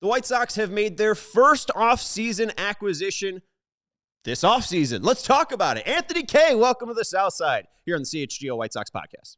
The White Sox have made their first off-season acquisition this offseason. Let's talk about it. Anthony K., welcome to the South Side here on the CHGO White Sox podcast.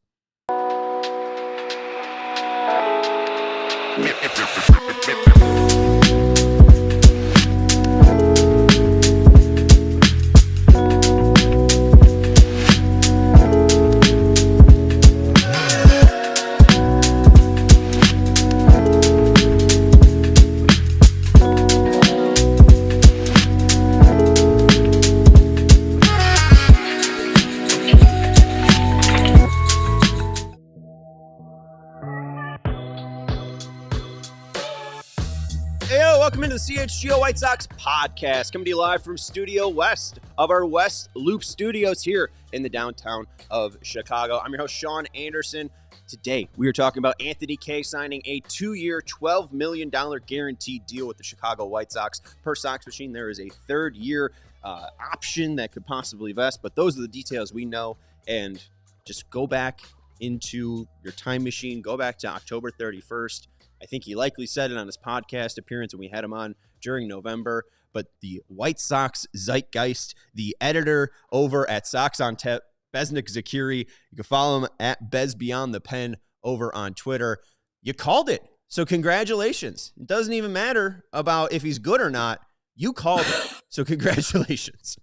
Welcome into the CHGO White Sox podcast, coming to you live from Studio West of our West Loop Studios here in the downtown of Chicago. I'm your host, Sean Anderson. Today, we are talking about Anthony K. signing a 2-year, $12 million guaranteed deal with the Chicago White Sox. Per Sox Machine, there is a third-year option that could possibly vest, but those are the details we know. And just go back into your time machine, go back to October 31st. I think he likely said it on his podcast appearance when we had him on during November, but the White Sox zeitgeist, the editor over at Sox on Tap, Besnik Zakiri, you can follow him at Bez Beyond the Pen over on Twitter. You called it, so congratulations. It doesn't even matter about if he's good or not. You called it, so congratulations.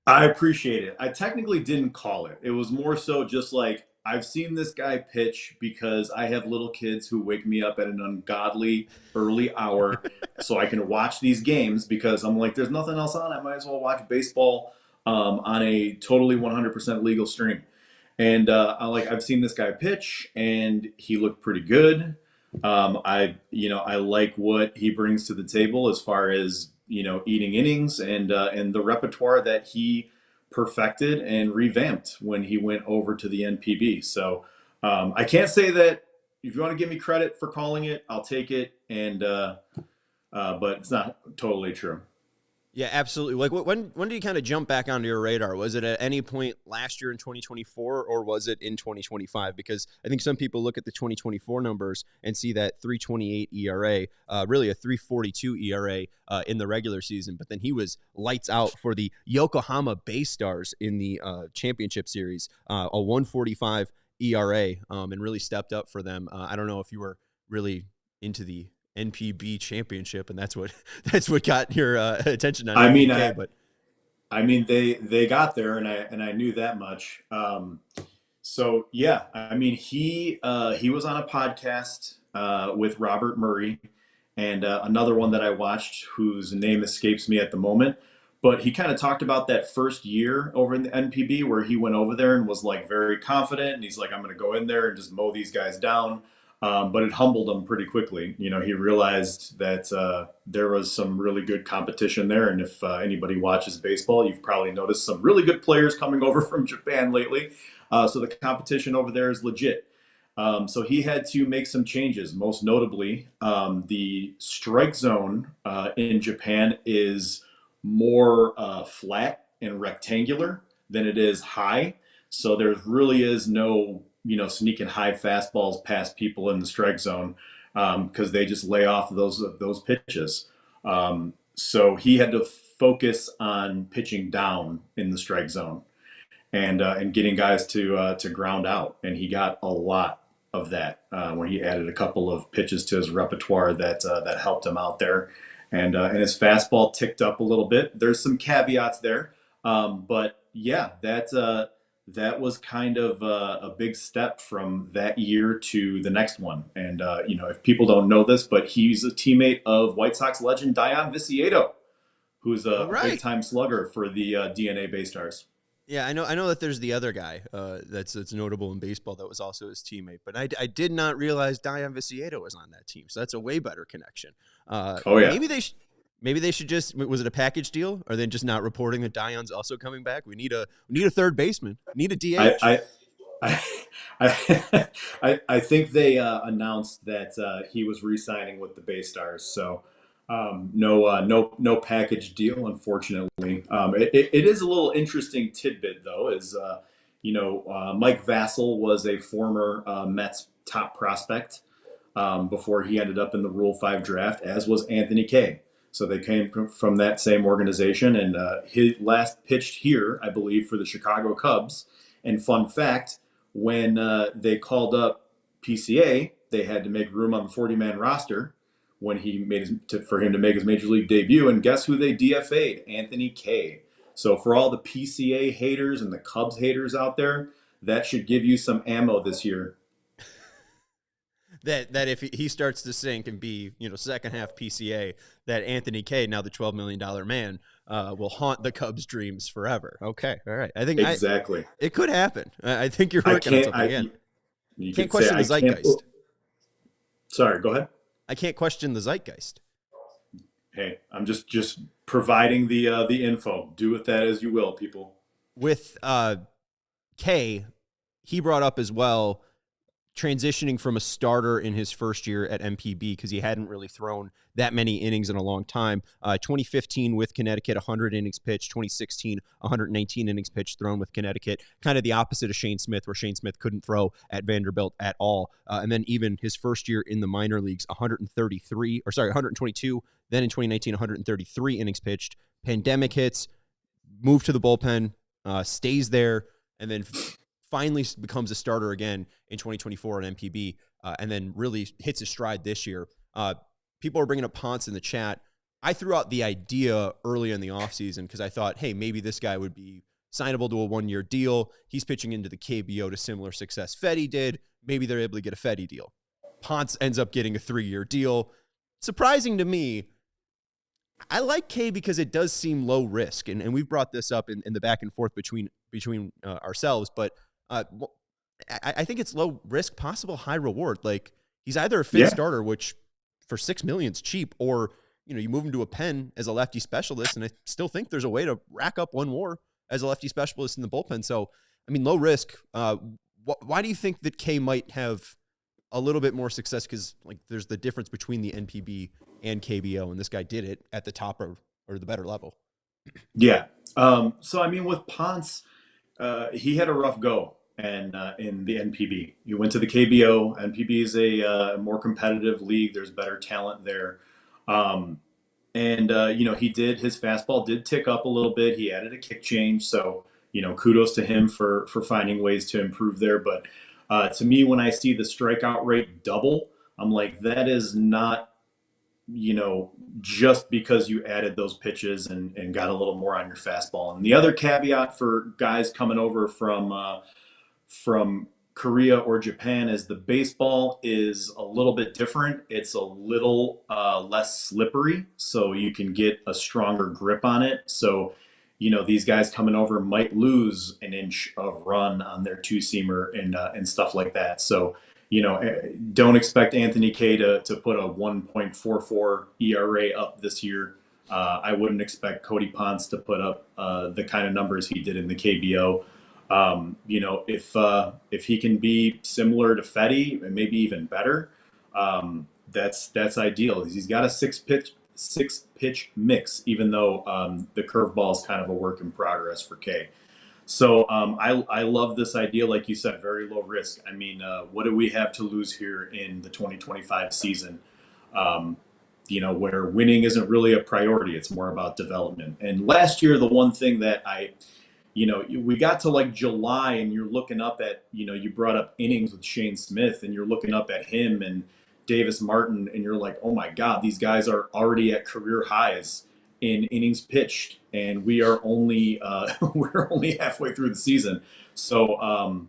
I appreciate it. I technically didn't call it. It was more so just like, I've seen this guy pitch because I have little kids who wake me up at an ungodly early hour so I can watch these games because I'm like, there's nothing else on. I might as well watch baseball on a totally 100% legal stream. And I've seen this guy pitch and he looked pretty good. I like what he brings to the table as far as, eating innings and the repertoire that he perfected and revamped when he went over to the NPB. So I can't say that. If you want to give me credit for calling it, I'll take it. And but it's not totally true. Yeah, absolutely. Like, when did you kind of jump back onto your radar? Was it at any point last year in 2024, or was it in 2025? Because I think some people look at the 2024 numbers and see that 3.28 ERA, really a 3.42 ERA in the regular season. But then he was lights out for the Yokohama Bay Stars in the championship series, a 1.45 ERA, and really stepped up for them. I don't know if you were really into the NPB championship, and that's what got your attention on NPK, but they got there, and I knew that much. So yeah, he was on a podcast with Robert Murray and another one that I watched whose name escapes me at the moment, but he kind of talked about that first year over in the NPB where he went over there and was like very confident, and he's like, I'm going to go in there and just mow these guys down. But it humbled him pretty quickly. He realized that there was some really good competition there. And if anybody watches baseball, you've probably noticed some really good players coming over from Japan lately. So the competition over there is legit. So he had to make some changes. Most notably, the strike zone in Japan is more flat and rectangular than it is high. So there really is no sneaking high fastballs past people in the strike zone because they just lay off those pitches. So he had to focus on pitching down in the strike zone and getting guys to ground out. And he got a lot of that when he added a couple of pitches to his repertoire that helped him out there. And his fastball ticked up a little bit. There's some caveats there, but yeah, that was kind of a big step from that year to the next one. And, if people don't know this, but he's a teammate of White Sox legend Dion Viciedo, who's a big-time slugger for the DNA Bay Stars. Yeah, I know that there's the other guy that's notable in baseball that was also his teammate, but I did not realize Dion Viciedo was on that team, so that's a way better connection. Maybe they should just, was it a package deal? Or are they just not reporting that Dion's also coming back? We need a third baseman. We need a DH. I think they announced that he was re-signing with the Bay Stars. So no package deal, unfortunately. It is a little interesting tidbit though, is Mike Vassell was a former Mets top prospect. before he ended up in the Rule 5 draft, as was Anthony Kay. So they came from that same organization, and he last pitched here, I believe, for the Chicago Cubs. And fun fact, when they called up PCA, they had to make room on the 40-man roster when he for him to make his major league debut. And guess who they DFA'd? Anthony Kay. So for all the PCA haters and the Cubs haters out there, that should give you some ammo this year. That if he starts to sink and be, second half PCA, that Anthony Kay, now the $12 million man, will haunt the Cubs' dreams forever. Okay, all right. I think exactly it could happen. I think you're working on something again. You can't question the zeitgeist. Sorry, go ahead. I can't question the zeitgeist. Hey, I'm just providing the info. Do with that as you will, people. With Kay, he brought up as well, transitioning from a starter in his first year at MPB because he hadn't really thrown that many innings in a long time. 2015 with Connecticut, 100 innings pitched. 2016, 119 innings pitched thrown with Connecticut. Kind of the opposite of Shane Smith, where Shane Smith couldn't throw at Vanderbilt at all. And then even his first year in the minor leagues, 122. Then in 2019, 133 innings pitched. Pandemic hits, moved to the bullpen, stays there, and then finally becomes a starter again in 2024 at MPB, and then really hits his stride this year. People are bringing up Ponce in the chat. I threw out the idea early in the offseason because I thought, hey, maybe this guy would be signable to a one-year deal. He's pitching into the KBO to similar success Fedde did. Maybe they're able to get a Fedde deal. Ponce ends up getting a 3-year deal. Surprising to me. I like K because it does seem low risk, and we've brought this up in the back and forth between ourselves, but I think it's low risk, possible high reward. Like, he's either a fifth starter, which for $6 million is cheap, or you move him to a pen as a lefty specialist, and I still think there's a way to rack up one more as a lefty specialist in the bullpen. So, I mean, low risk. Why do you think that K might have a little bit more success? Because there's the difference between the NPB and KBO, and this guy did it at the top or the better level. Yeah. So I mean, with Ponce, he had a rough go. And in the NPB, you went to the KBO. NPB is a more competitive league. There's better talent there, and his fastball did tick up a little bit. He added a kick change, so kudos to him for finding ways to improve there. But to me, when I see the strikeout rate double, I'm like, that is not just because you added those pitches and got a little more on your fastball. And the other caveat for guys coming over from Korea or Japan is the baseball is a little bit different. It's a little less slippery, so you can get a stronger grip on it. So, these guys coming over might lose an inch of run on their two-seamer and stuff like that. So, don't expect Anthony Kay to put a 1.44 ERA up this year. I wouldn't expect Cody Ponce to put up the kind of numbers he did in the KBO. If he can be similar to Fedde and maybe even better, that's ideal. He's got a six pitch mix, even though the curveball is kind of a work in progress for K. So I love this idea, like you said, very low risk. I mean, what do we have to lose here in the 2025 season? Where winning isn't really a priority. It's more about development. And last year, the one thing that we got to July and you're looking up at, you brought up innings with Shane Smith and you're looking up at him and Davis Martin and you're like, oh my God, these guys are already at career highs in innings pitched and we are only, we're only halfway through the season. So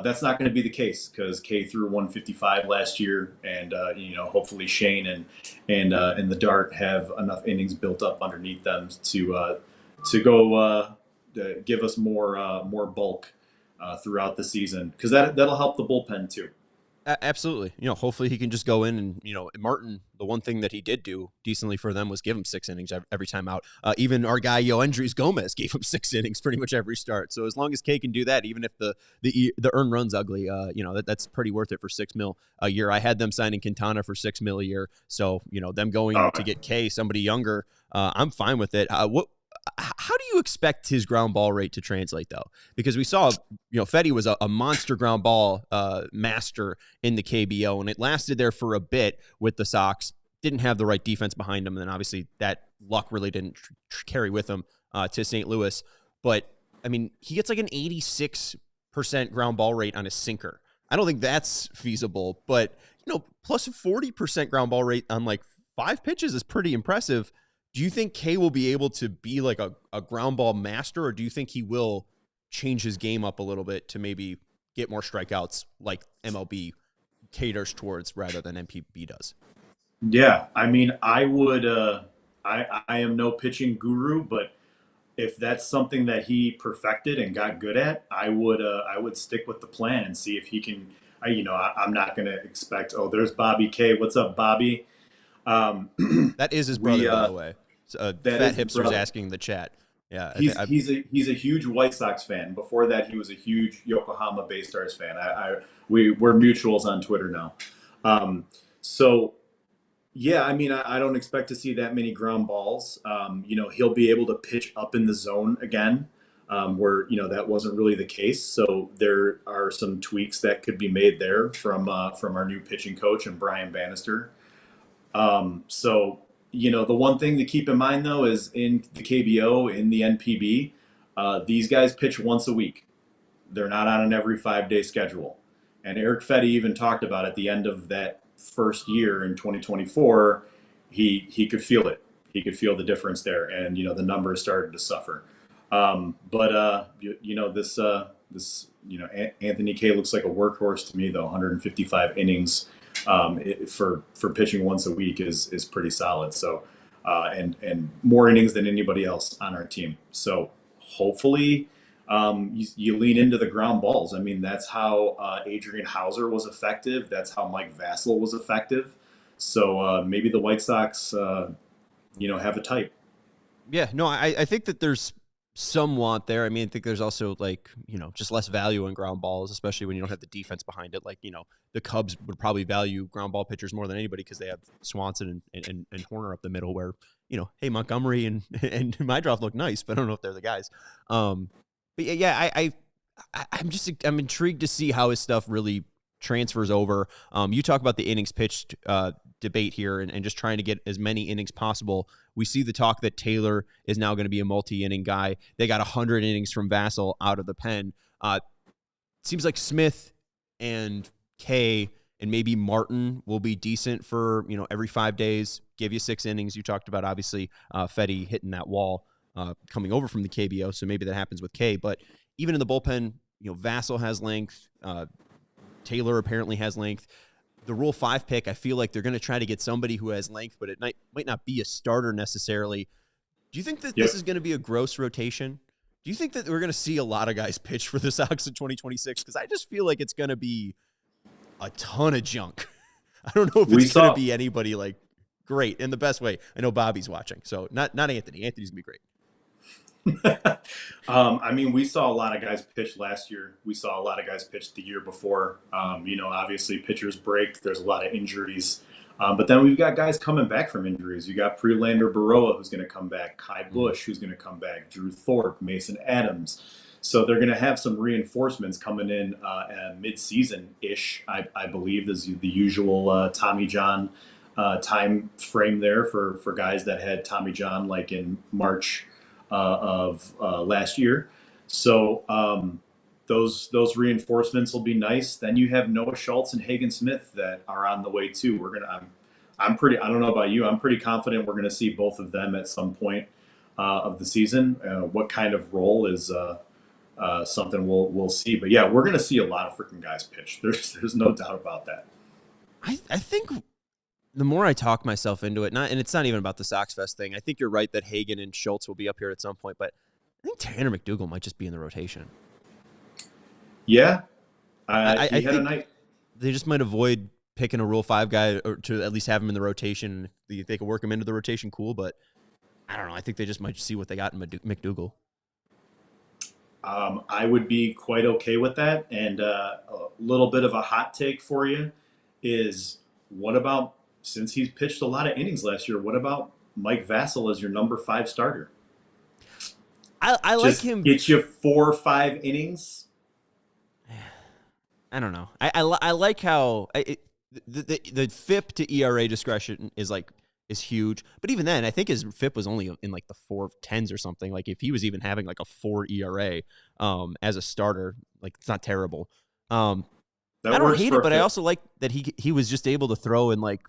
that's not going to be the case because K threw 155 last year and, hopefully Shane and the Dart have enough innings built up underneath them to go, give us more bulk throughout the every because that'll help the bullpen too. Absolutely. Hopefully he can just go in and, Martin, the one thing that he did do decently for them was give him 6 innings every time out. Even our guy, Yoendrys Gomez, gave him 6 innings pretty much every start. So as long as K can do that, even if the earned run's ugly, that's pretty worth it for $6 million a year. I had them signing Quintana for $6 million a year. So, them going to get K, somebody younger, I'm fine with it. How do you expect his ground ball rate to translate, though? Because we saw, Fetty was a monster ground ball master in the KBO, and it lasted there for a bit with the Sox. Didn't have the right defense behind him, and then obviously that luck really didn't carry with him to St. Louis. But, I mean, he gets like an 86% ground ball rate on a sinker. I don't think that's feasible, but, plus 40% ground ball rate on like 5 pitches is pretty impressive. Do you think K will be able to be like a ground ball master, or do you think he will change his game up a little bit to maybe get more strikeouts like MLB caters towards rather than MPB does? Yeah, I mean, I would. I am no pitching guru, but if that's something that he perfected and got good at, I would stick with the plan and see if he can. I'm not going to expect. Oh, there's Bobby K. What's up, Bobby? That is his brother, by the way. Fat Hipster's asking the chat. Yeah, he's a huge White Sox fan. Before that, he was a huge Yokohama Bay Stars fan. We're mutuals on Twitter now. So yeah, I mean, I don't expect to see that many ground balls. He'll be able to pitch up in the zone again, where that wasn't really the case. So there are some tweaks that could be made there from our new pitching coach and Brian Bannister. The one thing to keep in mind, though, is in the KBO, in the NPB, these guys pitch once a week. They're not on an every 5-day schedule. And Eric Fetty even talked about at the end of that first year in 2024, he could feel it. He could feel the difference there. And, the numbers started to suffer. Anthony K looks like a workhorse to me, though. 155 innings. For pitching once a week is pretty solid. So, and more innings than anybody else on our team. So hopefully, you lean into the ground balls. I mean, that's how Adrian Hauser was effective. That's how Mike Vassell was effective. So maybe the White Sox, have a type. Yeah, no, I think that there's some want there. I mean, I think there's also just less value in ground balls, especially when you don't have the defense behind it. Like, the Cubs would probably value ground ball pitchers more than anybody because they have Swanson and Horner up the middle where, hey, Montgomery and Mydroff look nice, but I don't know if they're the guys. But yeah, I'm intrigued to see how his stuff really transfers over. You talk about the innings pitched debate here and just trying to get as many innings possible. We see the talk that Taylor is now going to be a multi-inning guy. They got 100 innings from Vassell out of the pen. Seems like Smith and K and maybe Martin will be decent for, every 5 days, give you 6 innings. You talked about, obviously, Fetty hitting that wall coming over from the KBO, so maybe that happens with K. But even in the bullpen, Vassell has length. Taylor apparently has length. The Rule 5 pick, I feel like they're going to try to get somebody who has length, but it might not be a starter necessarily. Do you think that this is going to be a gross rotation? Do you think that we're going to see a lot of guys pitch for the Sox in 2026? Because I just feel like it's going to be a ton of junk. I don't know if it's going to be anybody like great in the best way. I know Bobby's watching, so not Anthony. Anthony's going to be great. We saw a lot of guys pitch last year. We saw a lot of guys pitch the year before. Obviously pitchers break. There's a lot of injuries. But then we've got guys coming back from injuries. You got Prelander Baroa, who's going to come back. Kai Bush, who's going to come back. Drew Thorpe, Mason Adams. So they're going to have some reinforcements coming in mid-season-ish, I believe, is the usual Tommy John time frame there for guys that had Tommy John like in March of last year. So those reinforcements will be nice. Then you have Noah Schultz and Hagen Smith that are on the way too. I don't know about you, I'm pretty confident we're going to see both of them at some point of the season. What kind of role is something we'll see. But yeah, we're going to see a lot of freaking guys pitch. There's no doubt about that. I think the more I talk myself into it, and it's not even about the Sox Fest thing. I think you're right that Hagen and Schultz will be up here at some point, but I think Tanner McDougal might just be in the rotation. Yeah, I he had think a night. They just might avoid picking a Rule 5 guy or to at least have him in the rotation. If they could work him into the rotation, cool. But I don't know. I think they just might see what they got in McDougal. I would be quite okay with that. And a little bit of a hot take for you is, what about, since he's pitched a lot of innings last year, what about Mike Vassell as your number 5 starter? I like Just him. get you 4 or 5 innings. I don't know. I like how the FIP to ERA discretion is huge, but even then, I think his FIP was only in like the 4.10s or something. Like if he was even having like a 4 ERA as a starter, like it's not terrible. I That don't works hate for it, a but I FIP. also like that he was just able to throw in like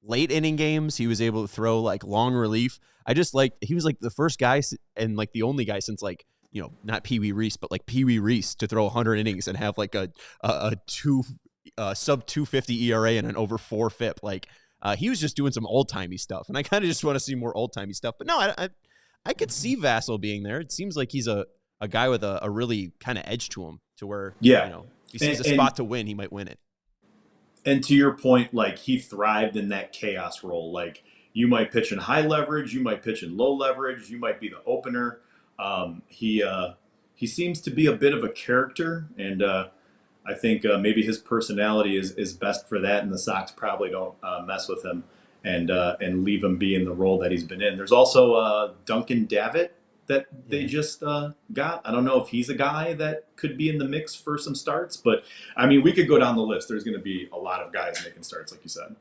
late inning games. He was able to throw like long relief. I just like he was like the first guy and like the only guy since like, you know, not Pee Wee Reese, but like Pee Wee Reese to throw 100 innings and have like a sub 250 ERA and an over 4 FIP. Like he was just doing some old timey stuff, and I kind of just want to see more old timey stuff. But no, I could see Vassell being there. It seems like he's a guy with a really kind of edge to him, to where Yeah. you know if he sees a spot to win, he might win it. And to your point, like he thrived in that chaos role. Like you might pitch in high leverage, you might pitch in low leverage, you might be the opener. He seems to be a bit of a character, and I think maybe his personality is best for that. And the Sox probably don't mess with him and leave him be in the role that he's been in. There's also Duncan Davitt that they just got. I don't know if he's a guy that could be in the mix for some starts, but I mean, we could go down the list. There's going to be a lot of guys making starts, like you said.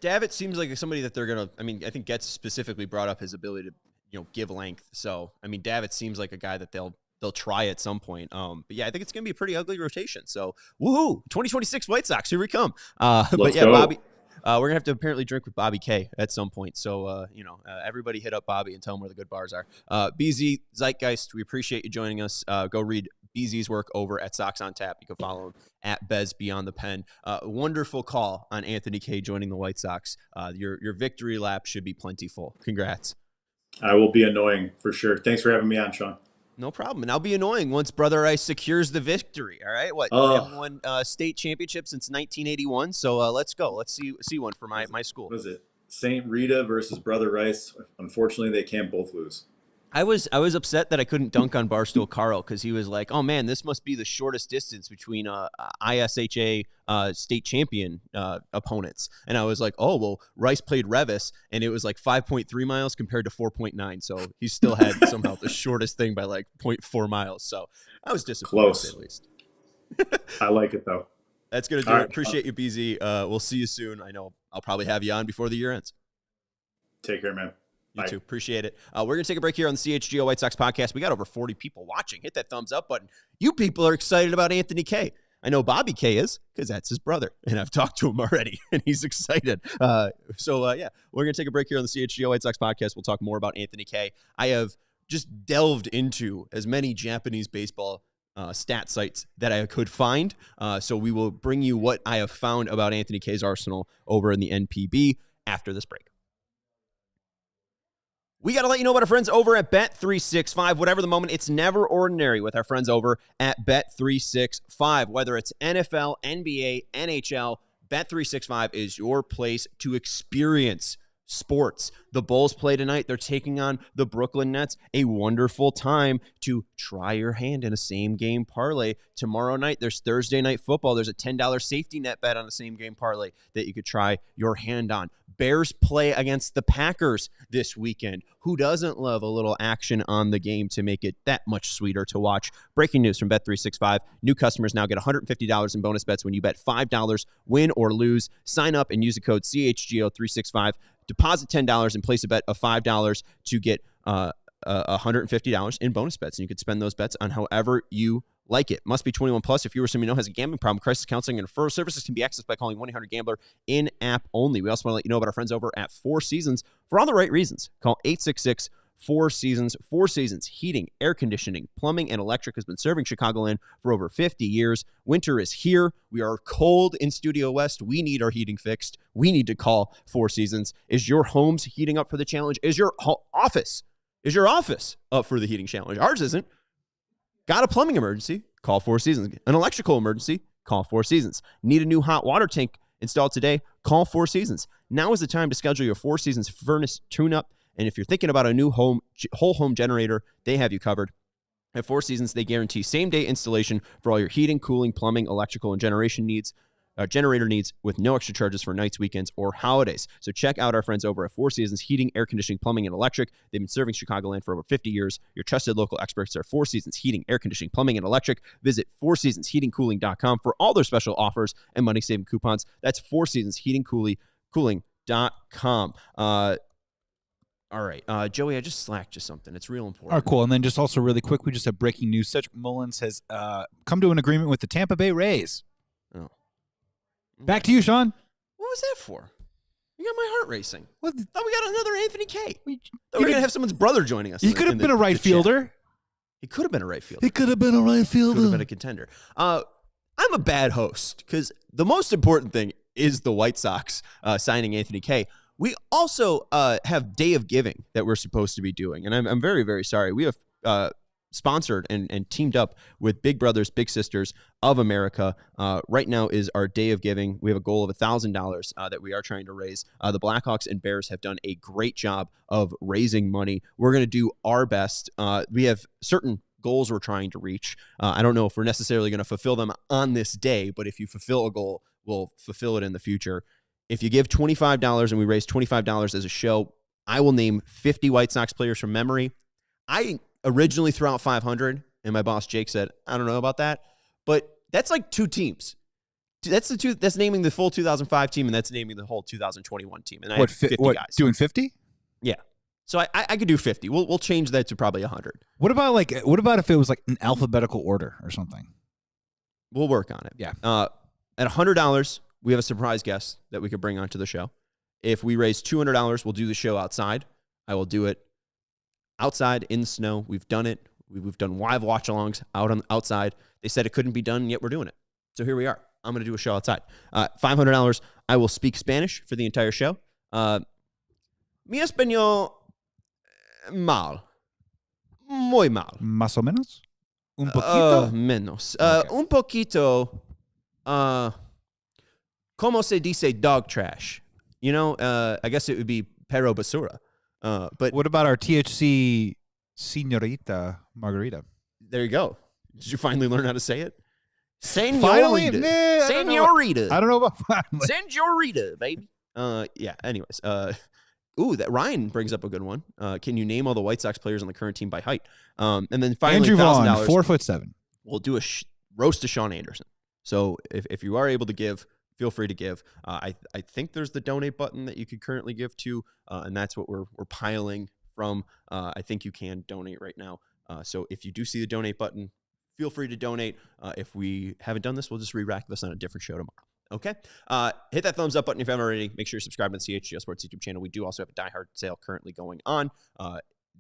Davitt seems like somebody that they're gonna. I mean, I think Getz specifically brought up his ability to, you know, give length. So I mean, Davitt seems like a guy that they'll try at some point. But yeah, I think it's gonna be a pretty ugly rotation. So woohoo, 2026 White Sox, here we come. But yeah, go. Bobby. We're gonna have to apparently drink with Bobby K at some point. So everybody hit up Bobby and tell him where the good bars are. BZ Zeitgeist, we appreciate you joining us. Go read BZ's work over at Sox on Tap. You can follow him at Bez Beyond the Pen. Wonderful call on Anthony K joining the White Sox. Your victory lap should be plentiful. Congrats. I will be annoying for sure. Thanks for having me on, Sean. No problem. And I'll be annoying once Brother Ice secures the victory. All right. What? You haven't won state championship since 1981. So let's go. Let's see one for my school. What is it? St. Rita versus Brother Rice. Unfortunately, they can't both lose. I was upset that I couldn't dunk on Barstool Carl because he was like, "Oh man, this must be the shortest distance between ISHA state champion opponents." And I was like, "Oh well, Rice played Revis, and it was like 5.3 miles compared to 4.9, so he still had somehow the shortest thing by like 0.4 miles." So I was disappointed. Close. At least. I like it though. That's gonna do it. Appreciate you, BZ. We'll see you soon. I know I'll probably have you on before the year ends. Take care, man. You too. Appreciate it. We're going to take a break here on the CHGO White Sox podcast. We got over 40 people watching. Hit that thumbs up button. You people are excited about Anthony K. I know Bobby K is because that's his brother, and I've talked to him already, and he's excited. Yeah, we're going to take a break here on the CHGO White Sox podcast. We'll talk more about Anthony K. I have just delved into as many Japanese baseball stat sites that I could find. So we will bring you what I have found about Anthony K's arsenal over in the NPB after this break. We got to let you know about our friends over at Bet365. Whatever the moment, it's never ordinary with our friends over at Bet365. Whether it's NFL, NBA, NHL, Bet365 is your place to experience sports. The Bulls play tonight. They're taking on the Brooklyn Nets. A wonderful time to try your hand in a same-game parlay. Tomorrow night, there's Thursday Night Football. There's a $10 safety net bet on a same-game parlay that you could try your hand on. Bears play against the Packers this weekend. Who doesn't love a little action on the game to make it that much sweeter to watch? Breaking news from Bet365. New customers now get $150 in bonus bets when you bet $5, win or lose. Sign up and use the code CHGO365. Deposit $10 and place a bet of $5 to get $150 in bonus bets. And you could spend those bets on however you like it. Must be 21 plus. If you or someone you know has a gambling problem, crisis counseling and referral services can be accessed by calling 1-800-GAMBLER in app only. We also want to let you know about our friends over at Four Seasons for all the right reasons. Call 866 Four Seasons. Four Seasons heating, air conditioning, plumbing, and electric has been serving Chicagoland for over 50 years. Winter is here. We are cold in Studio West. We need our heating fixed. We need to call Four Seasons. Is your home's heating up for the challenge? Is your office up for the heating challenge? Ours isn't. Got a plumbing emergency? Call Four Seasons. An electrical emergency? Call Four Seasons. Need a new hot water tank installed today? Call Four Seasons. Now is the time to schedule your Four Seasons furnace tune-up. And if you're thinking about a new whole home generator, they have you covered. At Four Seasons, they guarantee same-day installation for all your heating, cooling, plumbing, electrical, and generation needs. generator needs with no extra charges for nights, weekends, or holidays. So check out our friends over at Four Seasons Heating, Air Conditioning, Plumbing, and Electric. They've been serving Chicagoland for over 50 years. Your trusted local experts are Four Seasons Heating, Air Conditioning, Plumbing, and Electric. Visit fourseasonsheatingcooling.com for all their special offers and money-saving coupons. That's Four Seasons Heating Cooling.com. All right, Joey, I just slacked you something. It's real important. All right, cool. And then just also really quick, we just have breaking news. Cedric Mullins has come to an agreement with the Tampa Bay Rays. Oh. Back to you, Sean. What was that for? You got my heart racing. What? Thought we got another Anthony K. We Thought we were going to have someone's brother joining us. He could have been a right fielder. He could have been a right fielder. He could have been a right fielder. Could have been a contender. I'm a bad host because the most important thing is the White Sox signing Anthony K. We also have Day of Giving that we're supposed to be doing, and I'm very, very sorry. We have sponsored and teamed up with Big Brothers Big Sisters of America. Right now is our Day of Giving. We have a goal of $1,000 that we are trying to raise. The Blackhawks and Bears have done a great job of raising money. We're going to do our best. We have certain goals we're trying to reach. I don't know if we're necessarily going to fulfill them on this day, but if you fulfill a goal, we'll fulfill it in the future. If you give $25 and we raise $25 as a show, I will name 50 White Sox players from memory. I originally threw out 500, and my boss Jake said, I don't know about that, but that's like 2 teams. That's naming the full 2005 team, and that's naming the whole 2021 team. And I have 50 guys. Doing 50? Yeah. So I could do 50. We'll change that to probably 100. What about if it was like an alphabetical order or something? We'll work on it. Yeah. At $100, we have a surprise guest that we could bring onto the show. If we raise $200, we'll do the show outside. I will do it outside in the snow. We've done it. We've done live watch-alongs outside. They said it couldn't be done, yet we're doing it. So here we are. I'm going to do a show outside. $500, I will speak Spanish for the entire show. Mi español mal. Muy mal. Más o menos? Un poquito? Menos. Okay. Un poquito. Como se dice dog trash? You know, I guess it would be perro basura. But what about our THC Senorita Margarita? There you go. Did you finally learn how to say it? Finally? Senorita. Nah, Senorita. I don't know about finally. Senorita, baby. Yeah, anyways. That Ryan brings up a good one. Can you name all the White Sox players on the current team by height? And then finally, Andrew Vaughn, $1,000. 4'7". We'll do a roast to Sean Anderson. So if you are able to give, feel free to give. I think there's the donate button that you could currently give to, and that's what we're piling from. I think you can donate right now. So if you do see the donate button, feel free to donate. If we haven't done this, we'll just re-rack this on a different show tomorrow. Okay? Hit that thumbs up button if you haven't already. Make sure you subscribe to the CHGO Sports YouTube channel. We do also have a Die Hard sale currently going on.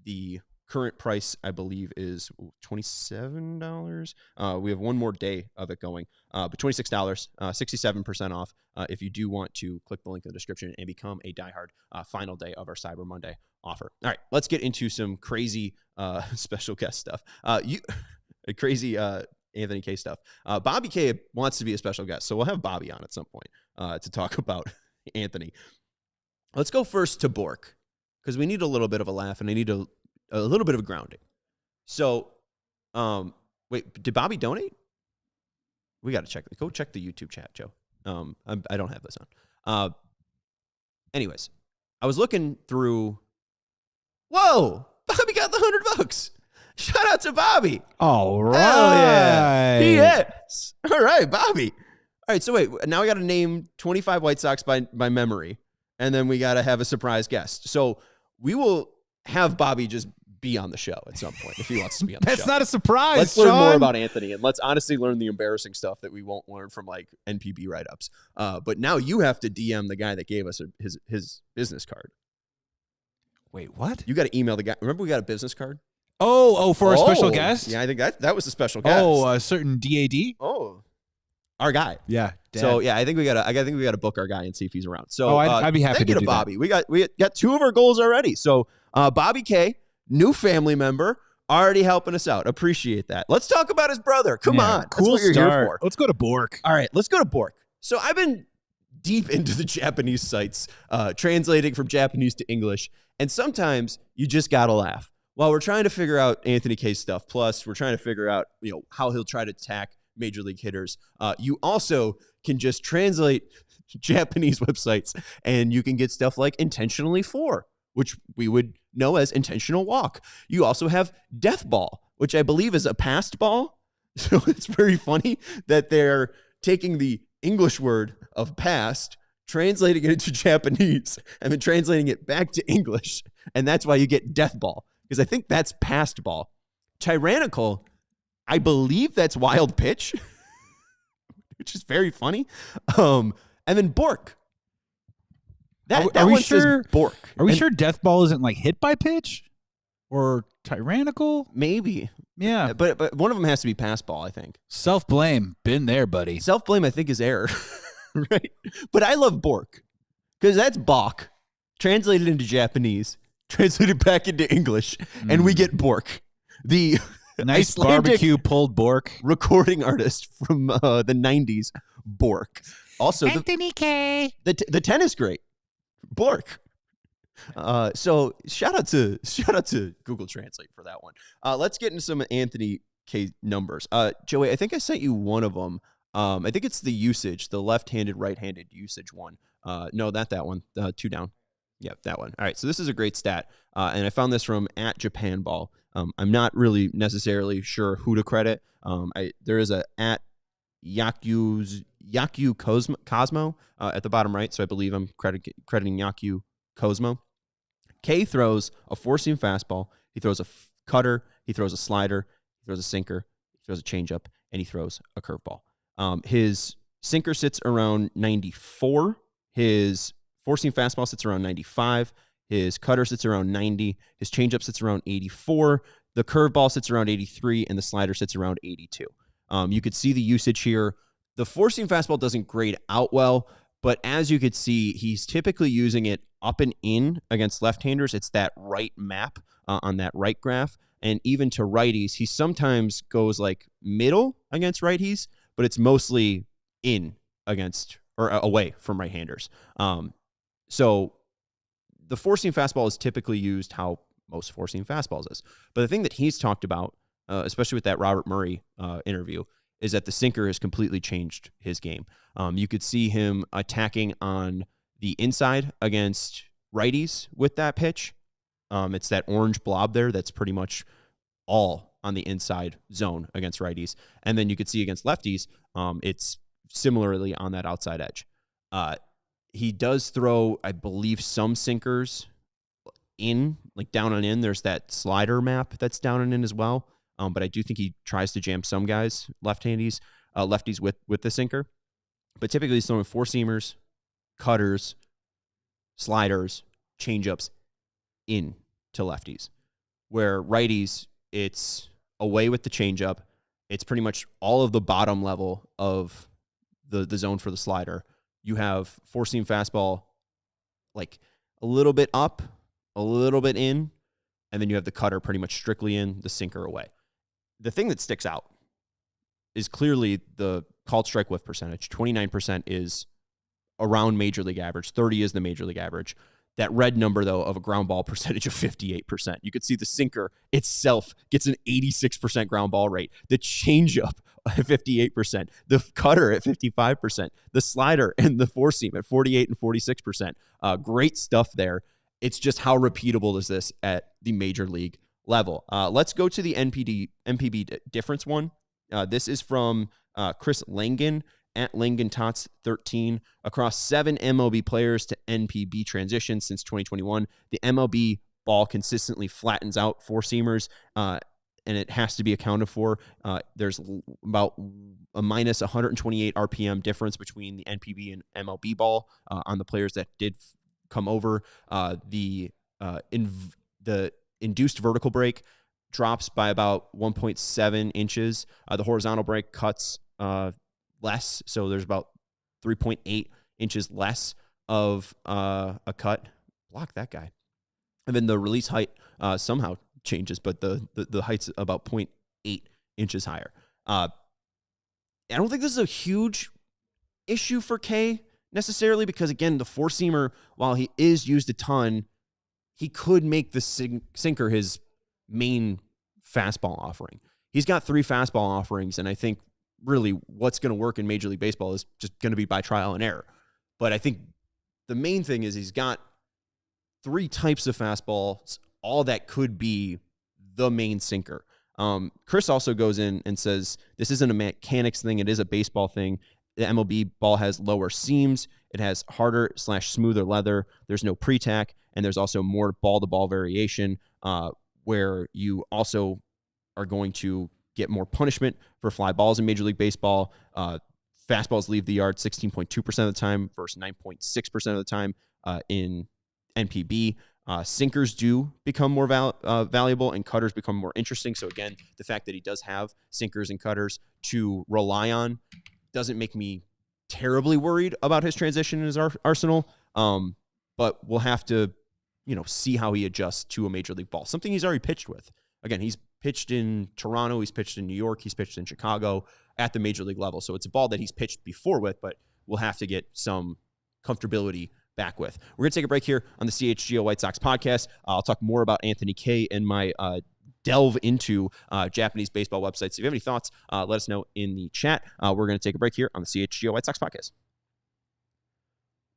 The current price, I believe, is $27. We have one more day of it going, but $26, 67% off. If you do want to click the link in the description and become a Die Hard final day of our Cyber Monday offer. All right, let's get into some crazy special guest stuff. Crazy Anthony K stuff. Bobby K wants to be a special guest, so we'll have Bobby on at some point to talk about Anthony. Let's go first to Bork, because we need a little bit of a laugh, and I need a little bit of a grounding. So, wait, did Bobby donate? We got to check. Go check the YouTube chat, Joe. I don't have this on. Anyways, I was looking through. Whoa, Bobby got the $100. Shout out to Bobby. All right. Hell yeah. He is. All right, Bobby. All right, so wait, now we got to name 25 White Sox by memory, and then we got to have a surprise guest. So we will have Bobby just be on the show at some point if he wants to be on the show. That's not a surprise, Let's Sean. learn more about Anthony, and let's honestly learn the embarrassing stuff that we won't learn from like NPB write-ups. But now you have to DM the guy that gave us his business card. Wait, what? You got to email the guy. Remember we got a business card? Oh, for a special guest? Yeah, I think that was a special guest. Oh, a certain DAD? Oh, our guy. Yeah. Dad. So yeah, I think we gotta book our guy and see if he's around. So I'd be happy to do Bobby. that. We got 2 of our goals already. So Bobby K, new family member, already helping us out. Appreciate that. Let's talk about his brother. Come on, cool that's what you're here for. Let's go to Bork. All right, let's go to Bork. So I've been deep into the Japanese sites, translating from Japanese to English, and sometimes you just gotta laugh while we're trying to figure out Anthony K's stuff. Plus, we're trying to figure out how he'll try to attack major league hitters. You also can just translate Japanese websites, and you can get stuff like intentionally for, which we would know as intentional walk. You also have death ball, which I believe is a passed ball. So it's very funny that they're taking the English word of past, translating it into Japanese, and then translating it back to English. And that's why you get death ball, because I think that's passed ball. Tyrannical, I believe that's wild pitch, which is very funny. And then Bork. That Are we one sure? says Bork. Are we And sure death ball isn't like hit by pitch or tyrannical? maybe. Yeah. But one of them has to be pass ball, I think. Self-blame. Been there, buddy. Self-blame, I think, is error. Right? But I love Bork because that's Bach translated into Japanese, translated back into English, and we get Bork, the Nice Icelandic barbecue pulled Bork. recording artist from the 90s, Bork. Also, Anthony K. the tennis great, Bork. So shout out to Google Translate for that one. Let's get into some Anthony K numbers. Joey, I think I sent you one of them. I think it's the usage, the left-handed, right-handed usage one. No, not that one. 2 down. Yep, that one. All right, so this is a great stat, and I found this from @JapanBall. I'm not really necessarily sure who to credit. There is a @Yaku Cosmo at the bottom right, so I believe I'm crediting Yaku Cosmo. K throws a four-seam fastball. He throws a cutter. He throws a slider. He throws a sinker. He throws a changeup, and he throws a curveball. His sinker sits around 94. His four-seam fastball sits around 95. His cutter sits around 90. His changeup sits around 84. The curveball sits around 83, and the slider sits around 82. You could see the usage here. The four-seam fastball doesn't grade out well, but as you could see, he's typically using it up and in against left-handers. It's that right map on that right graph. And even to righties, he sometimes goes like middle against righties, but it's mostly in against or away from right-handers. So the four-seam fastball is typically used how most four-seam fastballs is. But the thing that he's talked about, especially with that Robert Murray interview, is that the sinker has completely changed his game. You could see him attacking on the inside against righties with that pitch. It's that orange blob there that's pretty much all on the inside zone against righties. And then you could see against lefties, it's similarly on that outside edge. He does throw, I believe, some sinkers in, like down and in. There's that slider map that's down and in as well. But I do think he tries to jam some guys, lefties with the sinker. But typically he's throwing four-seamers, cutters, sliders, changeups in to lefties. Where righties, it's away with the changeup. It's pretty much all of the bottom level of the zone for the slider. You have four-seam fastball like a little bit up, a little bit in, and then you have the cutter pretty much strictly in, the sinker away. The thing that sticks out is clearly the called strike whiff percentage. 29% is around major league average. 30 is the major league average. That red number, though, of a ground ball percentage of 58%. You could see the sinker itself gets an 86% ground ball rate. The changeup at 58%. The cutter at 55%. The slider and the four seam at 48 and 46%. Great stuff there. It's just how repeatable is this at the major league level. Let's go to the NPB difference one. This is from Chris Langen at LangenTots13. Across 7 MLB players to NPB transitions since 2021, the MLB ball consistently flattens out four-seamers, and it has to be accounted for. There's about a minus 128 RPM difference between the NPB and MLB ball on the players that did come over. The induced vertical break drops by about 1.7 inches. The horizontal break cuts less, so there's about 3.8 inches less of a cut. Block that guy. And then the release height somehow changes, but the height's about 0.8 inches higher. I don't think this is a huge issue for K necessarily because, again, the four-seamer, while he is used a ton, he could make the sinker his main fastball offering. He's got 3 fastball offerings, and I think really what's going to work in Major League Baseball is just going to be by trial and error. But I think the main thing is he's got 3 types of fastballs, all that could be the main sinker. Chris also goes in and says, this isn't a mechanics thing. It is a baseball thing. The MLB ball has lower seams. It has harder/smoother leather. There's no pre-tack, and there's also more ball-to-ball variation where you also are going to get more punishment for fly balls in Major League Baseball. Fastballs leave the yard 16.2% of the time versus 9.6% of the time in NPB. Sinkers do become more valuable, and cutters become more interesting. So again, the fact that he does have sinkers and cutters to rely on doesn't make me terribly worried about his transition in his arsenal. But we'll have to, see how he adjusts to a Major League ball. Something he's already pitched with. Again, he's pitched in Toronto, he's pitched in New York, he's pitched in Chicago at the Major League level. So it's a ball that he's pitched before with, but we'll have to get some comfortability back with. We're going to take a break here on the CHGO White Sox podcast. I'll talk more about Anthony Kay and my delve into Japanese baseball websites. If you have any thoughts, let us know in the chat. We're going to take a break here on the CHGO White Sox podcast.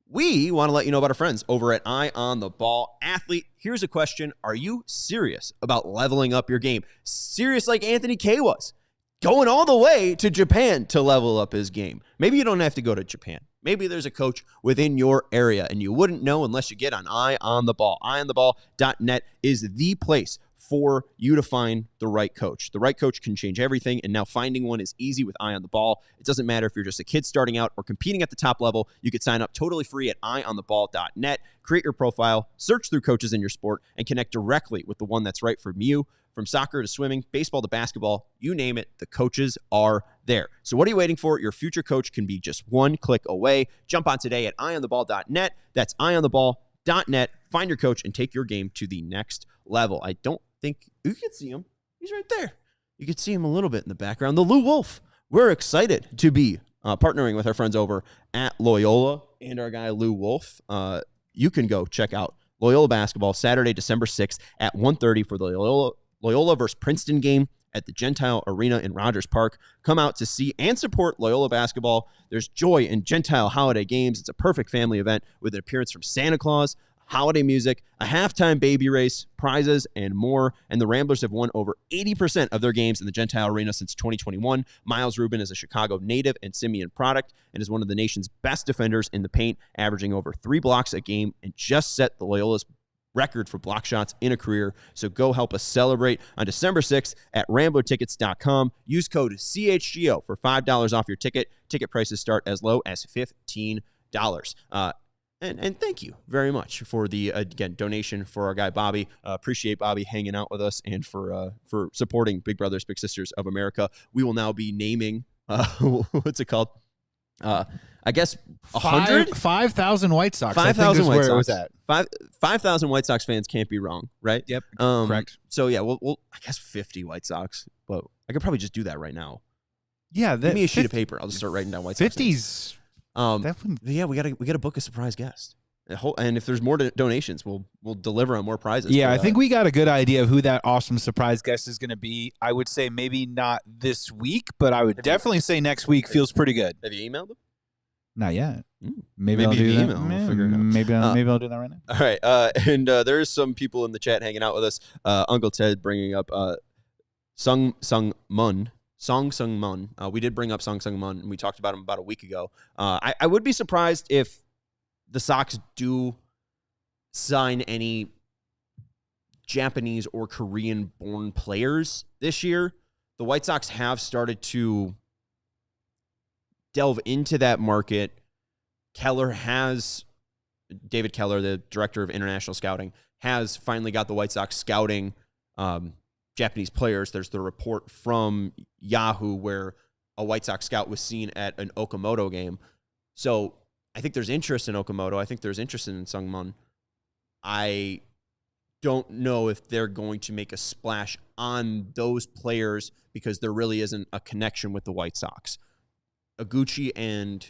We want to let you know about our friends over at Eye on the Ball. Athlete, here's a question. Are you serious about leveling up your game? Serious like Anthony Kay was. Going all the way to Japan to level up his game. Maybe you don't have to go to Japan. Maybe there's a coach within your area, and you wouldn't know unless you get on Eye on the Ball. EyeOnTheBall.net is the place for you to find the right coach. The right coach can change everything, and now finding one is easy with Eye on the Ball. It doesn't matter if you're just a kid starting out or competing at the top level. You could sign up totally free at EyeOnTheBall.net. Create your profile, search through coaches in your sport, and connect directly with the one that's right for you. From soccer to swimming, baseball to basketball, you name it, the coaches are there. So what are you waiting for? Your future coach can be just one click away. Jump on today at EyeOnTheBall.net. That's EyeOnTheBall.net. Find your coach and take your game to the next level. I don't think you can see him. He's right there. You can see him a little bit in the background. The Lou Wolf. We're excited to be partnering with our friends over at Loyola and our guy Lou Wolf. You can go check out Loyola basketball Saturday, December 6th at 1:30 for the Loyola versus Princeton game at the Gentile Arena in Rogers Park. Come out to see and support Loyola basketball. There's joy in Gentile holiday games. It's a perfect family event with an appearance from Santa Claus, holiday music, a halftime baby race, prizes, and more. And the Ramblers have won over 80% of their games in the Gentile Arena since 2021. Miles Rubin is a Chicago native and Simeon product and is one of the nation's best defenders in the paint, averaging over 3 blocks a game and just set the Loyola's record for block shots in a career. So go help us celebrate on December 6th at RamblerTickets.com. Use code CHGO for $5 off your ticket. Ticket prices start as low as $15. And thank you very much for the, again, donation for our guy Bobby. Appreciate Bobby hanging out with us and for supporting Big Brothers Big Sisters of America. We will now be naming, what's it called? I guess 100? 5,000 White Sox. 5,000 White Sox. Where it was at. 5,000 White Sox fans can't be wrong, right? Yep, correct. So, yeah, we'll I guess 50 White Sox. But I could probably just do that right now. Yeah. Give me a sheet of paper. I'll just start writing down White Sox. 50s. Yeah, we gotta book a surprise guest. And if there's more donations, we'll deliver on more prizes. Yeah, I think we got a good idea of who that awesome surprise guest is going to be. I would say maybe not this week, but I would definitely say next week feels pretty good. Have you emailed them? Not yet. Maybe I'll do that. Email. We'll figure it out. Maybe I'll do that right now. All right. And there's some people in the chat hanging out with us. Uncle Ted bringing up Sung Mun. We did bring up Sung Mun, and we talked about him about a week ago. I would be surprised if the Sox do sign any Japanese or Korean-born players this year. The White Sox have started to delve into that market. David Keller, the director of international scouting, has finally got the White Sox scouting Japanese players. There's the report from Yahoo where a White Sox scout was seen at an Okamoto game. So I think there's interest in Okamoto. I think there's interest in Sungmun. I don't know if they're going to make a splash on those players because there really isn't a connection with the White Sox. Aguchi and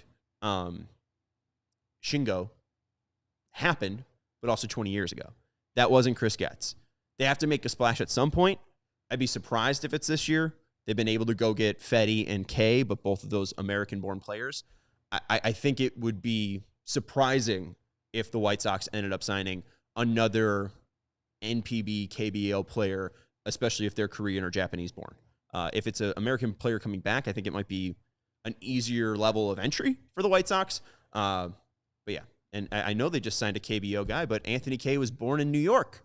Shingo happened, but also 20 years ago. That wasn't Chris Getz. They have to make a splash at some point. I'd be surprised if it's this year. They've been able to go get Fetty and Kay, but both of those American-born players. I think it would be surprising if the White Sox ended up signing another NPB KBO player, especially if they're Korean or Japanese-born. If it's an American player coming back, I think it might be an easier level of entry for the White Sox. But yeah, and I know they just signed a KBO guy, but Anthony Kay was born in New York.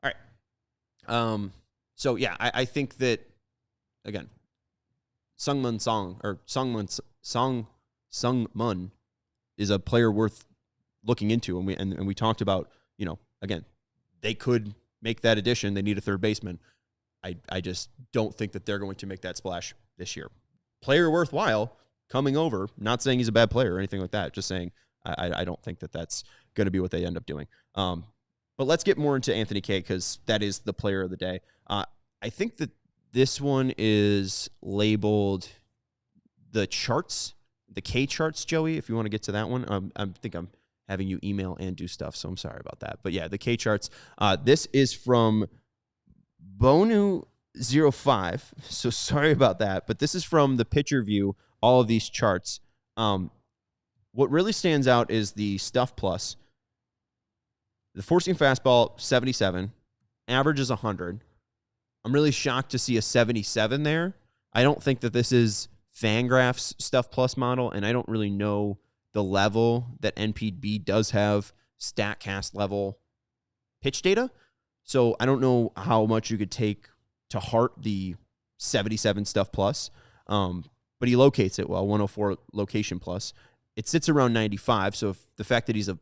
All right. So yeah, I think that, again, Sungmun is a player worth looking into, and we talked about, again, they could make that addition. They need a third baseman. I just don't think that they're going to make that splash this year. Player worthwhile coming over. Not saying he's a bad player or anything like that. Just saying I don't think that that's going to be what they end up doing. But let's get more into Anthony Kay, because that is the player of the day. I think that this one is labeled the charts, the K charts, Joey, if you want to get to that one. I think I'm having you email and do stuff, so I'm sorry about that. But yeah, the K charts. This is from Bonu05, so sorry about that. But this is from the pitcher view, all of these charts. What really stands out is the Stuff Plus. The four-seam fastball, 77. Average is 100. I'm really shocked to see a 77 there. I don't think that this is Fangraph's Stuff Plus model, and I don't really know the level that NPB does have StatCast level pitch data. So I don't know how much you could take to heart the 77 Stuff Plus, but he locates it well, 104 location plus. It sits around 95, so if the fact that he's a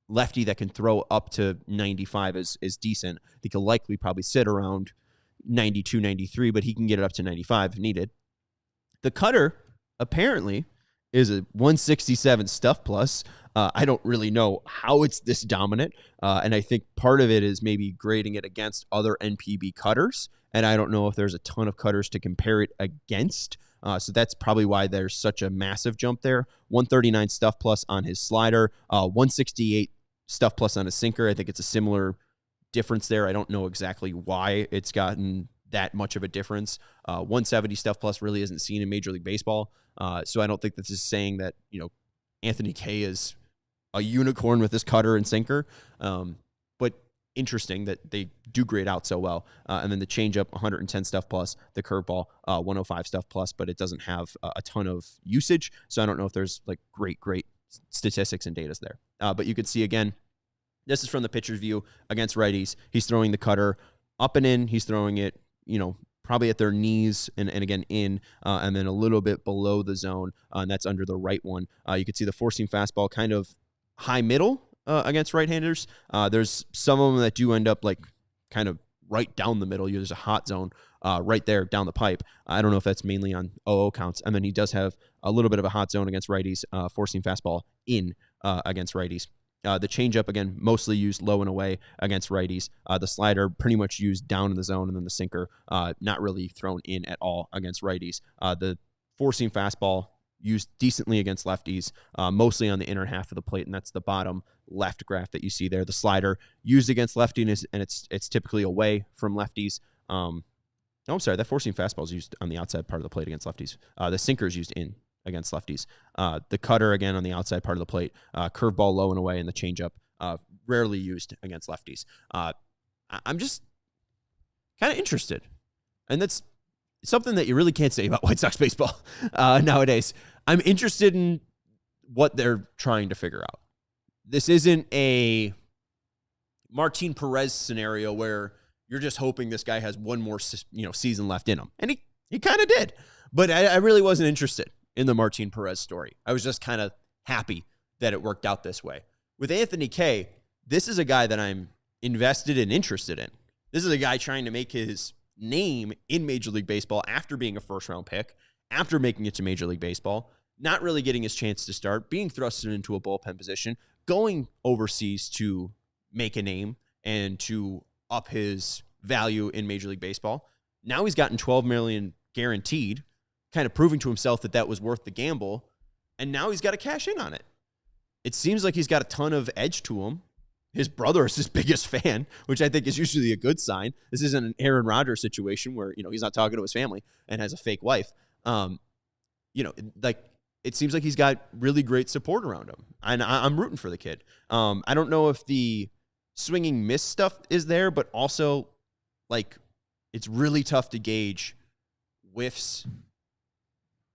lefty that can throw up to 95 is decent, I think he'll likely probably sit around 92, 93, but he can get it up to 95 if needed. The cutter, apparently, is a 167 Stuff Plus. I don't really know how it's this dominant, and I think part of it is maybe grading it against other NPB cutters, and I don't know if there's a ton of cutters to compare it against, so that's probably why there's such a massive jump there. 139 Stuff Plus on his slider, 168 Stuff Plus on his sinker. I think it's a similar difference there. I don't know exactly why it's gotten that much of a difference. 170 Stuff Plus really isn't seen in Major League Baseball, so I don't think this is saying that Anthony Kay is a unicorn with his cutter and sinker, but interesting that they do grade out so well. And then the changeup, 110 Stuff Plus, the curveball, 105 Stuff Plus, but it doesn't have a ton of usage, so I don't know if there's like great statistics and data there. But you can see, again, this is from the pitcher's view against righties. He's throwing the cutter up and in. He's throwing it, probably at their knees and again in, and then a little bit below the zone, and that's under the right one. You can see the four-seam fastball kind of high middle against right-handers. There's some of them that do end up like kind of right down the middle. There's a hot zone right there down the pipe. I don't know if that's mainly on 0-0 counts. And then he does have a little bit of a hot zone against righties, four-seam fastball in against righties. The changeup, again, mostly used low and away against righties. The slider pretty much used down in the zone, and then the sinker not really thrown in at all against righties. The four-seam fastball used decently against lefties, mostly on the inner half of the plate, and that's the bottom left graph that you see there. The slider used against lefties, and it's typically away from lefties. I'm sorry, that four-seam fastball is used on the outside part of the plate against lefties. The sinker is used in against lefties. The cutter, again, on the outside part of the plate. Curveball low and away, and the changeup rarely used against lefties. I'm just kind of interested. And that's something that you really can't say about White Sox baseball nowadays. I'm interested in what they're trying to figure out. This isn't a Martin Perez scenario where you're just hoping this guy has one more season left in him. And he kind of did. But I really wasn't interested in the Martin Perez story. I was just kind of happy that it worked out this way. With Anthony Kay, this is a guy that I'm invested and interested in. This is a guy trying to make his name in Major League Baseball after being a first-round pick, after making it to Major League Baseball, not really getting his chance to start, being thrusted into a bullpen position, going overseas to make a name and to up his value in Major League Baseball. Now he's gotten $12 million guaranteed, kind of proving to himself that was worth the gamble, and now he's got to cash in on it. It seems like he's got a ton of edge to him. his brother is his biggest fan, which I think is usually a good sign. This isn't an Aaron Rodgers situation where, he's not talking to his family and has a fake wife. Like, it seems like he's got really great support around him. And I'm rooting for the kid. I don't know if the swinging miss stuff is there, but also, like, it's really tough to gauge whiffs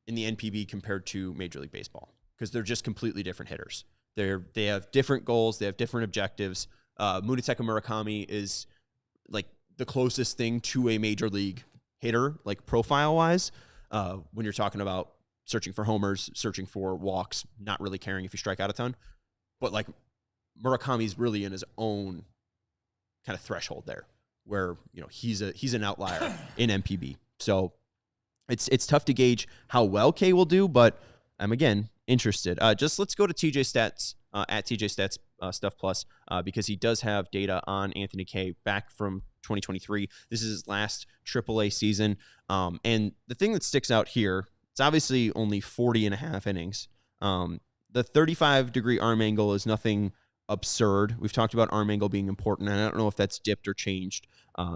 in the NPB compared to Major League Baseball because they're just completely different hitters. They have different goals. They have different objectives. Munetaka Murakami is like the closest thing to a major league hitter, like profile-wise, when you're talking about searching for homers, searching for walks, not really caring if you strike out a ton. But like Murakami's really in his own kind of threshold there, where he's an outlier in NPB. So it's tough to gauge how well K will do, but I'm again interested. Just let's go to TJ Stats at TJ Stats Stuff Plus because he does have data on Anthony K back from 2023. This is his last AAA season, and the thing that sticks out here, it's obviously only 40 and a half innings. The 35-degree arm angle is nothing absurd. We've talked about arm angle being important, and I don't know if that's dipped or changed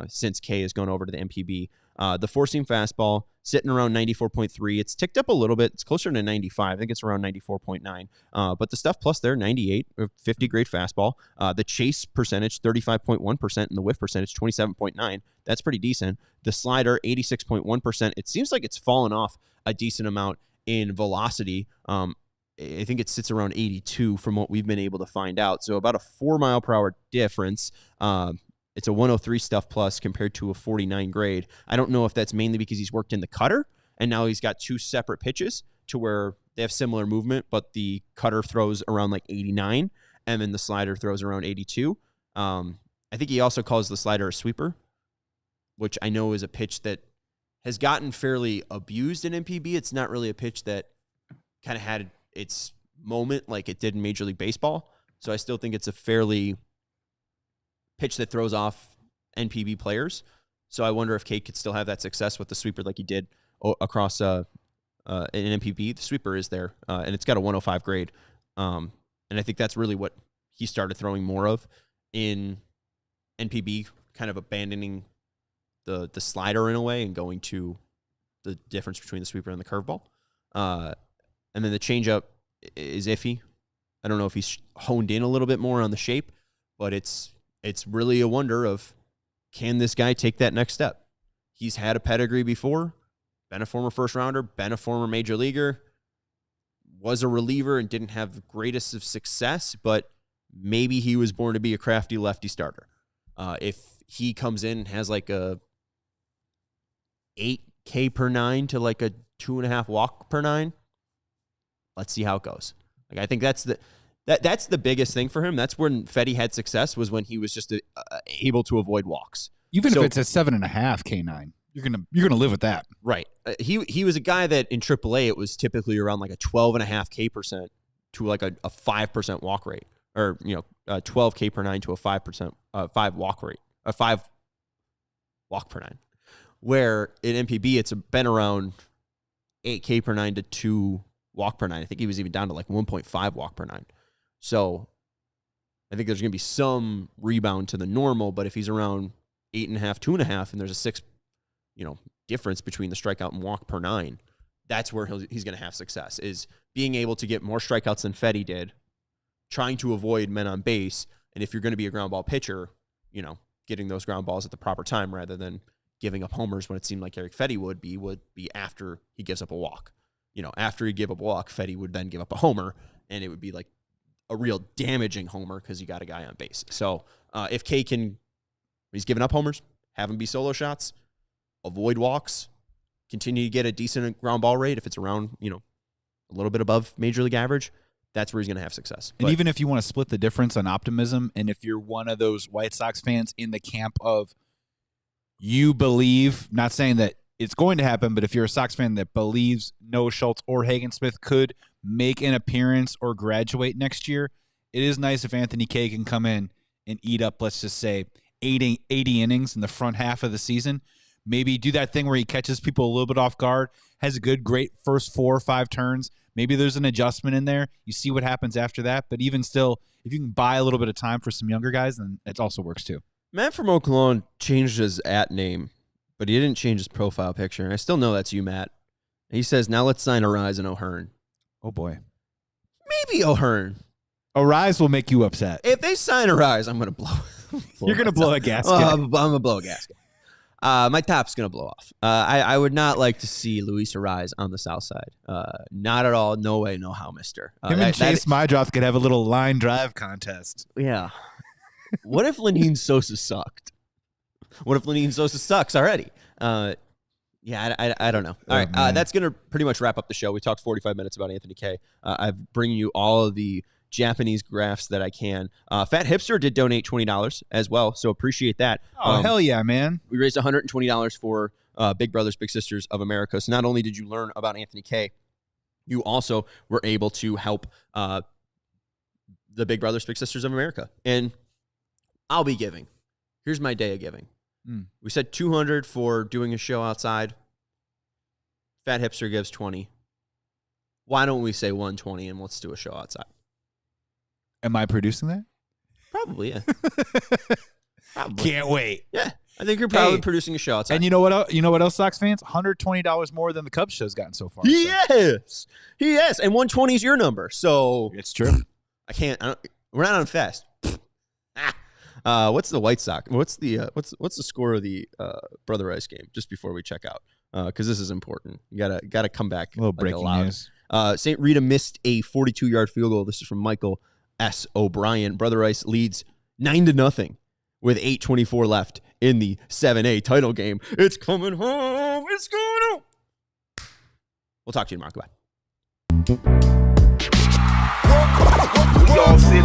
since K has gone over to the MPB. The four-seam fastball sitting around 94.3. It's ticked up a little bit. It's closer to 95. I think it's around 94.9. But the stuff plus there, 98, 50-grade fastball. The chase percentage, 35.1%, and the whiff percentage, 27.9. That's pretty decent. The slider, 86.1%. It seems like it's fallen off a decent amount in velocity. I think it sits around 82 from what we've been able to find out. So about a 4-mile-per-hour difference. It's a 103 stuff plus compared to a 49 grade. I don't know if that's mainly because he's worked in the cutter and now he's got two separate pitches to where they have similar movement, but the cutter throws around like 89 and then the slider throws around 82. I think he also calls the slider a sweeper, which I know is a pitch that has gotten fairly abused in MPB. It's not really a pitch that kind of had its moment like it did in Major League Baseball. So I still think it's a fairly pitch that throws off NPB players. So I wonder if Kate could still have that success with the sweeper like he did across an NPB. The sweeper is there, and it's got a 105 grade. And I think that's really what he started throwing more of in NPB, kind of abandoning the slider in a way and going to the difference between the sweeper and the curveball. And then the changeup is iffy. I don't know if he's honed in a little bit more on the shape, but it's really a wonder of, can this guy take that next step? He's had a pedigree before, been a former first rounder, been a former major leaguer, was a reliever and didn't have the greatest of success, but maybe he was born to be a crafty lefty starter. If he comes in and has like a 8K per 9 to like a 2.5 walk per 9, let's see how it goes. Like, I think that's the biggest thing for him. That's when Fetty had success, was when he was just able to avoid walks. Even if it's a 7.5 K9, you're gonna live with that, right? He was a guy that in AAA it was typically around like a 12.5 K percent to like a 5% walk rate, or 12 K per 9 to a 5% 5 walk rate, a 5 walk per 9. Where in MPB it's been around 8 K per 9 to 2 walk per 9. I think he was even down to like 1.5 walk per 9. So I think there's going to be some rebound to the normal, but if he's around 8.5, 2.5, and there's a 6, difference between the strikeout and walk per 9, that's where he's going to have success, is being able to get more strikeouts than Fetty did, trying to avoid men on base. And if you're going to be a ground ball pitcher, getting those ground balls at the proper time rather than giving up homers when it seemed like Eric Fetty would be after he gives up a walk. After he gave up a walk, Fetty would then give up a homer, and it would be like a real damaging homer because you got a guy on base. So if K can, he's giving up homers, have him be solo shots, avoid walks, continue to get a decent ground ball rate, if it's around, a little bit above major league average, that's where he's going to have success. And even if you want to split the difference on optimism, and if you're one of those White Sox fans in the camp of, you believe, not saying that it's going to happen, but if you're a Sox fan that believes Noah Schultz or Hagen Smith could make an appearance or graduate next year, it is nice if Anthony K can come in and eat up, let's just say, 80 innings in the front half of the season. Maybe do that thing where he catches people a little bit off guard, has a great first 4 or 5 turns. Maybe there's an adjustment in there. You see what happens after that. But even still, if you can buy a little bit of time for some younger guys, then it also works too. Matt from Oak Lawn changed his @name, but he didn't change his profile picture. And I still know that's you, Matt. He says, now let's sign Arise and O'Hearn. Oh, boy. Maybe O'Hearn. Arise will make you upset. If they sign Arise, I'm going to blow. You're going to blow a gasket. I'm going to blow a gasket. My top's going to blow off. I would not like to see Luis Arise on the south side. Not at all. No way, no how, mister. Him and Chase Mydrops could have a little line drive contest. Yeah. What if Lenine Sosa sucked? What if Lenine Sosa sucks already? Yeah, I don't know. All right, that's going to pretty much wrap up the show. We talked 45 minutes about Anthony K. I've bringing you all of the Japanese graphs that I can. Fat Hipster did donate $20 as well, so appreciate that. Oh, hell yeah, man. We raised $120 for Big Brothers Big Sisters of America. So not only did you learn about Anthony K., you also were able to help the Big Brothers Big Sisters of America. And I'll be giving. Here's my day of giving. We said $200 for doing a show outside. Fat Hipster gives $20. Why don't we say $120 and let's do a show outside? Am I producing that? Probably, yeah. Probably. Can't wait. Yeah, I think you're probably producing a show outside. And you know what? You know what else, Sox fans? $120 more than the Cubs show's gotten so far. Yes, and 120 is your number. So it's true. We're not on fast. What's the White Sox? What's the score of the Brother Rice game? Just before we check out, because this is important. You gotta come back. A little breaking news. St. Rita missed a 42-yard field goal. This is from Michael S. O'Brien. Brother Rice leads 9-0 with 8:24 left in the 7A title game. It's coming home. It's going home. We'll talk to you tomorrow. Goodbye. We all see